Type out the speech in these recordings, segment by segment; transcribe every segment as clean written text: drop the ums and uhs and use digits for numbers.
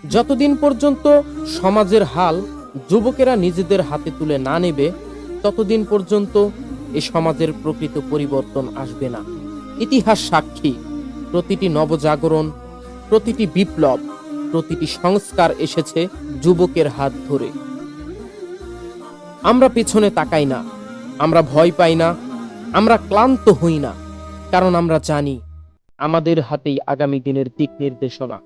যতদিন পর্যন্ত সমাজের হাল যুবকেরা নিজেদের হাতে তুলে না নেবে, ততদিন পর্যন্ত এ সমাজের প্রকৃত পরিবর্তন আসবে না। ইতিহাস সাক্ষী, প্রতিটি নবজাগরণ, প্রতিটি বিপ্লব, প্রতিটি সংস্কার এসেছে যুবকের হাত ধরে। আমরা পেছনে তাকাই না, আমরা ভয় পাই না, আমরা ক্লান্ত হই না, কারণ আমরা জানি আমাদের হাতেই আগামী দিনের দিক নির্দেশনা।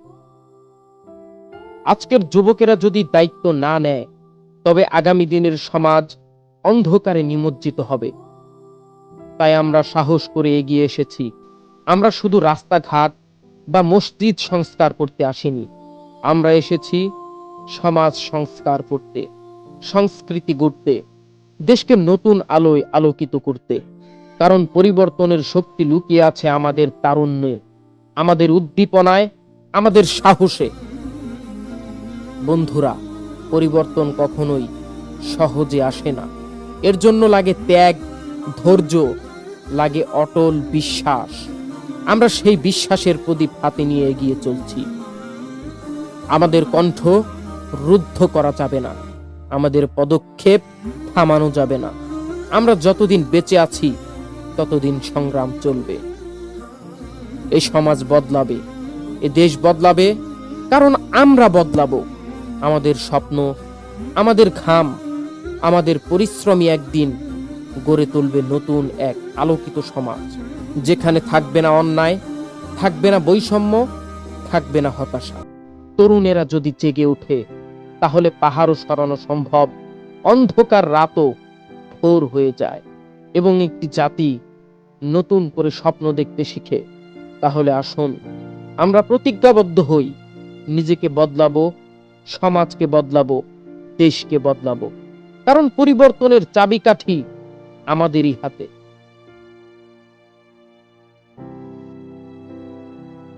আজকের যুবকেরা যদি দায়িত্ব না নেয়, তবে আগামী দিনের সমাজ অন্ধকারে নিমজ্জিত হবে। তাই আমরা সাহস করে এগিয়ে এসেছি। আমরা শুধু রাস্তাঘাট বা মসজিদ সংস্কার করতে আসিনি, আমরা এসেছি সমাজ সংস্কার করতে, সংস্কৃতি গড়তে, দেশকে নতুন আলোয় আলোকিত করতে। কারণ পরিবর্তনের শক্তি লুকিয়ে আছে আমাদের তারুণ্যে, আমাদের উদ্দীপনায়, আমাদের সাহসে। বন্ধুরা, পরিবর্তন কখনোই সহজে আসে না। এর জন্য লাগে ত্যাগ, ধৈর্য, লাগে অটল বিশ্বাস। আমরা সেই বিশ্বাসের প্রদীপ হাতে নিয়ে এগিয়ে চলছি। আমাদের কণ্ঠ রুদ্ধ করা যাবে না, আমাদের পদক্ষেপ থামানো যাবে না। আমরা যতদিন বেঁচে আছি ততদিন সংগ্রাম চলবে। এই সমাজ বদলাবে, এ দেশ বদলাবে, কারণ আমরা বদলাবো। আমাদের স্বপ্ন, আমাদের ঘাম, আমাদের পরিশ্রমী একদিন গড়ে তুলবে নতুন এক আলোকিত সমাজ, যেখানে থাকবে না অন্যায়, থাকবে না বৈষম্য, থাকবে না হতাশা। তরুণেরা যদি জেগে ওঠে, তাহলে পাহাড়ও সরানো সম্ভব, অন্ধকার রাতও ভোর হয়ে যায়, এবং একটি জাতি নতুন করে স্বপ্ন দেখতে শিখে। তাহলে আসুন আমরা প্রতিজ্ঞাবদ্ধ হই, নিজেকে বদলাবো, সমাজকে বদলাবো, দেশকে বদলাবো। কারণ পরিবর্তনের চাবিকাঠি আমাদেরই হাতে।